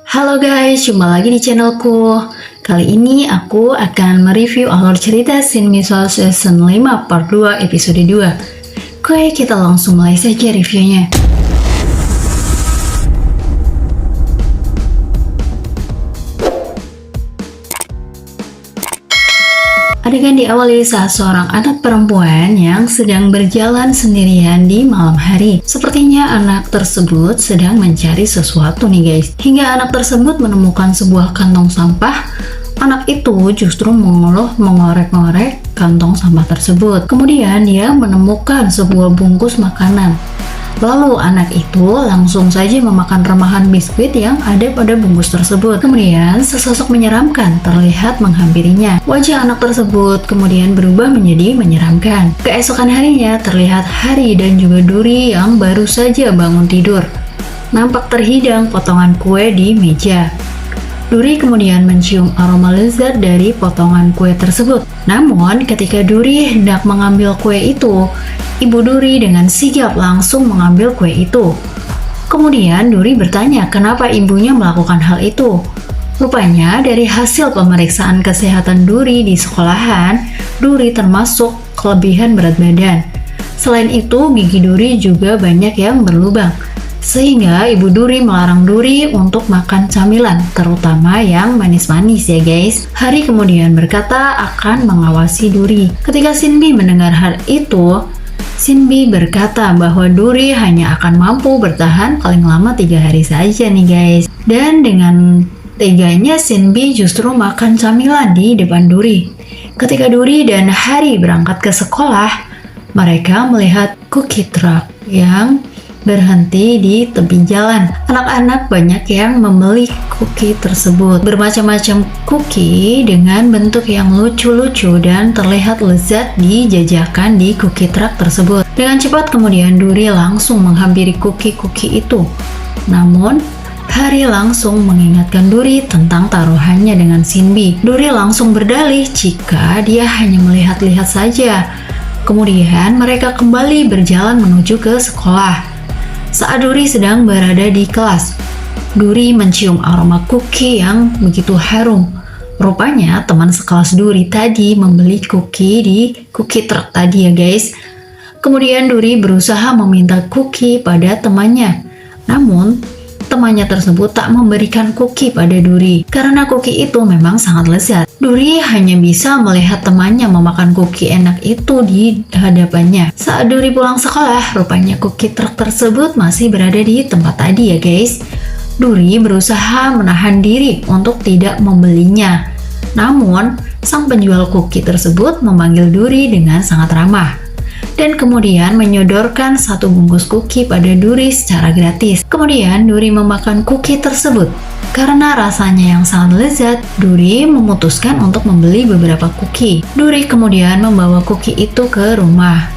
Halo guys, jumpa lagi di channelku. Kali ini aku akan mereview alur cerita Shin Miso Season 5 Part 2 Episode 2. Oke, kita langsung mulai saja reviewnya. Adegan diawali saat seorang anak perempuan yang sedang berjalan sendirian di malam hari. Sepertinya anak tersebut sedang mencari sesuatu nih guys. Hingga anak tersebut menemukan sebuah kantong sampah. Anak itu justru mengeluh mengorek-ngorek kantong sampah tersebut. Kemudian dia menemukan sebuah bungkus makanan. Lalu anak itu langsung saja memakan remahan biskuit yang ada pada bungkus tersebut. Kemudian sesosok menyeramkan terlihat menghampirinya. Wajah anak tersebut kemudian berubah menjadi menyeramkan. Keesokan harinya terlihat Hari dan juga Duri yang baru saja bangun tidur. Nampak terhidang potongan kue di meja. Duri kemudian mencium aroma lezat dari potongan kue tersebut. Namun ketika Duri hendak mengambil kue itu, Ibu Duri dengan sigap langsung mengambil kue itu. Kemudian Duri bertanya kenapa ibunya melakukan hal itu. Rupanya dari hasil pemeriksaan kesehatan Duri di sekolahan, Duri termasuk kelebihan berat badan. Selain itu, gigi Duri juga banyak yang berlubang. Sehingga Ibu Duri melarang Duri untuk makan camilan, terutama yang manis-manis ya guys. Hari kemudian berkata akan mengawasi Duri. Ketika Shinbi mendengar hal itu, Shinbi berkata bahwa Duri hanya akan mampu bertahan paling lama 3 hari saja nih guys. Dan dengan teganya Shinbi justru makan camilan di depan Duri. Ketika Duri dan Hari berangkat ke sekolah, mereka melihat cookie truck yang berhenti di tepi jalan. Anak-anak banyak yang membeli cookie tersebut. Bermacam-macam cookie dengan bentuk yang lucu-lucu dan terlihat lezat dijajakan di cookie truck tersebut. Dengan cepat kemudian Duri langsung menghampiri cookie-cookie itu. Namun Hari langsung mengingatkan Duri tentang taruhannya dengan Shinbi. Duri langsung berdalih jika dia hanya melihat-lihat saja. Kemudian mereka kembali berjalan menuju ke sekolah. Saat Duri sedang berada di kelas, Duri mencium aroma cookie yang begitu harum. Rupanya teman sekelas Duri tadi membeli cookie di cookie truck tadi ya guys. Kemudian Duri berusaha meminta cookie pada temannya. Namun, temannya tersebut tak memberikan cookie pada Duri karena cookie itu memang sangat lezat. Duri hanya bisa melihat temannya memakan cookie enak itu di hadapannya. Saat Duri pulang sekolah, rupanya cookie truck tersebut masih berada di tempat tadi ya guys. Duri berusaha menahan diri untuk tidak membelinya. Namun, sang penjual cookie tersebut memanggil Duri dengan sangat ramah. Dan kemudian menyodorkan satu bungkus cookie pada Duri secara gratis. Kemudian Duri memakan cookie tersebut. Karena rasanya yang sangat lezat, Duri memutuskan untuk membeli beberapa cookie. Duri kemudian membawa cookie itu ke rumah.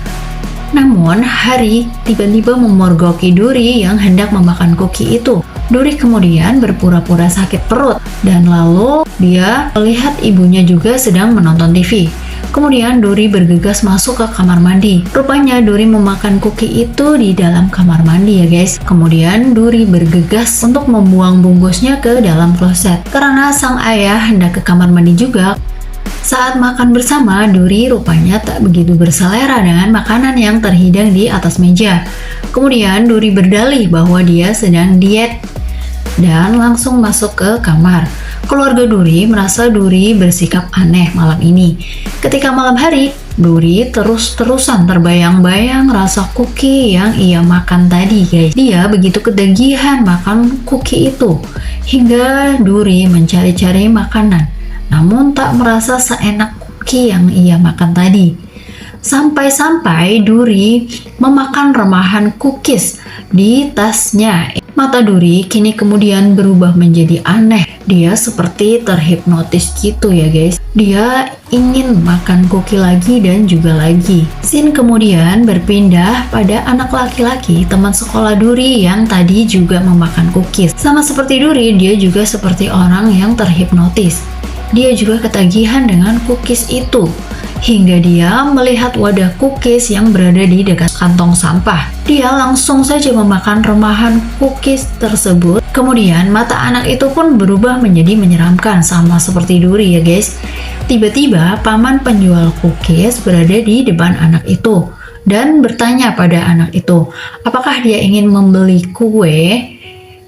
Namun, Hari tiba-tiba memorgoki Duri yang hendak memakan cookie itu. Duri kemudian berpura-pura sakit perut dan lalu dia melihat ibunya juga sedang menonton TV. Kemudian Duri bergegas masuk ke kamar mandi. Rupanya Duri memakan cookie itu di dalam kamar mandi ya guys. Kemudian Duri bergegas untuk membuang bungkusnya ke dalam kloset. Karena sang ayah hendak ke kamar mandi juga. Saat makan bersama, Duri rupanya tak begitu berselera dengan makanan yang terhidang di atas meja. Kemudian Duri berdalih bahwa dia sedang diet dan langsung masuk ke kamar. Keluarga Duri merasa Duri bersikap aneh malam ini. Ketika malam hari, Duri terus-terusan terbayang-bayang rasa cookie yang ia makan tadi guys. Dia begitu ketagihan makan cookie itu hingga Duri mencari-cari makanan, namun tak merasa seenak cookie yang ia makan tadi. Sampai-sampai Duri memakan remahan cookies di tasnya. Mata Duri kini kemudian berubah menjadi aneh. Dia seperti terhipnotis gitu ya guys. Dia ingin makan cookie lagi dan juga lagi. Scene kemudian berpindah pada anak laki-laki teman sekolah Duri yang tadi juga memakan cookies. Sama seperti Duri, dia juga seperti orang yang terhipnotis. Dia juga ketagihan dengan cookies itu. hingga dia melihat wadah cookies yang berada di dekat kantong sampah. Dia langsung saja memakan remahan cookies tersebut Kemudian mata anak itu pun berubah menjadi menyeramkan sama seperti duri ya guys. Tiba-tiba paman penjual cookies berada di depan anak itu dan bertanya pada anak itu, apakah dia ingin membeli kue?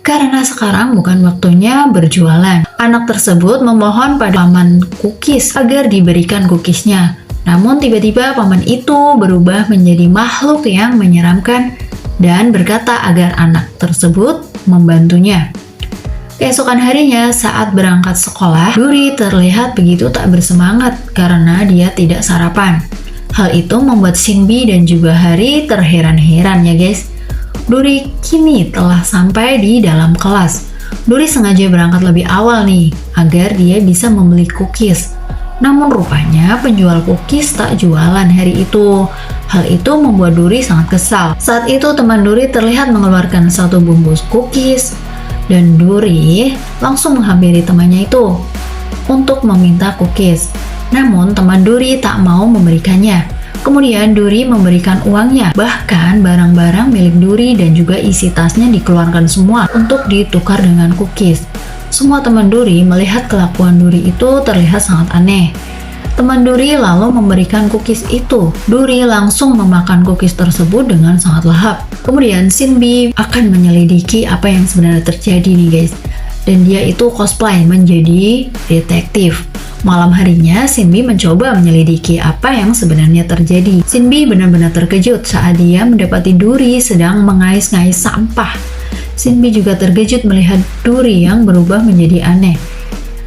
Karena sekarang bukan waktunya berjualan. Anak tersebut memohon pada paman cookies agar diberikan cookiesnya. Namun tiba-tiba paman itu berubah menjadi makhluk yang menyeramkan dan berkata agar anak tersebut membantunya. Keesokan harinya saat berangkat sekolah, Duri terlihat begitu tak bersemangat karena dia tidak sarapan. Hal itu membuat Shinbi dan juga Hari terheran-heran ya guys. Duri kini telah sampai di dalam kelas. Duri sengaja berangkat lebih awal nih, agar dia bisa membeli cookies. Namun rupanya penjual cookies tak jualan hari itu. Hal itu membuat Duri sangat kesal. Saat itu teman Duri terlihat mengeluarkan satu bungkus cookies dan Duri langsung menghampiri temannya itu untuk meminta cookies. Namun teman Duri tak mau memberikannya. Kemudian Duri memberikan uangnya. Bahkan barang-barang milik Duri dan juga isi tasnya dikeluarkan semua untuk ditukar dengan cookies. Semua teman Duri melihat kelakuan Duri itu terlihat sangat aneh. Teman Duri lalu memberikan cookies itu. Duri langsung memakan cookies tersebut dengan sangat lahap. Kemudian Shinbi akan menyelidiki apa yang sebenarnya terjadi nih guys. Dan dia itu cosplay menjadi detektif. Malam harinya, Shinbi mencoba menyelidiki apa yang sebenarnya terjadi. Shinbi benar-benar terkejut saat dia mendapati Duri sedang mengais-ngais sampah. Shinbi juga terkejut melihat Duri yang berubah menjadi aneh.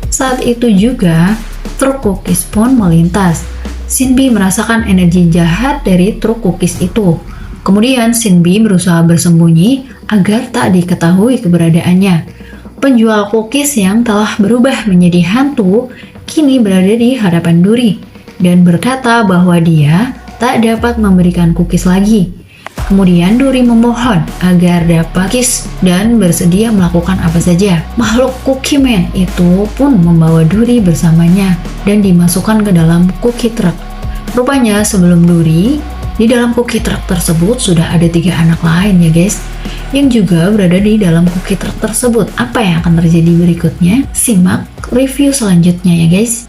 Saat itu juga, truk cookies pun melintas. Shinbi merasakan energi jahat dari truk cookies itu. Kemudian Shinbi berusaha bersembunyi agar tak diketahui keberadaannya. Penjual cookies yang telah berubah menjadi hantu kini berada di hadapan Duri dan berkata bahwa dia tak dapat memberikan cookies lagi. Kemudian Duri memohon agar dapat cookies dan bersedia melakukan apa saja. Makhluk Cookie Man itu pun membawa Duri bersamanya dan dimasukkan ke dalam cookie truck. Rupanya sebelum Duri, di dalam cookie truck tersebut sudah ada 3 anak lain ya guys, yang juga berada di dalam cookie truck tersebut. Apa yang akan terjadi berikutnya? Simak review selanjutnya ya guys.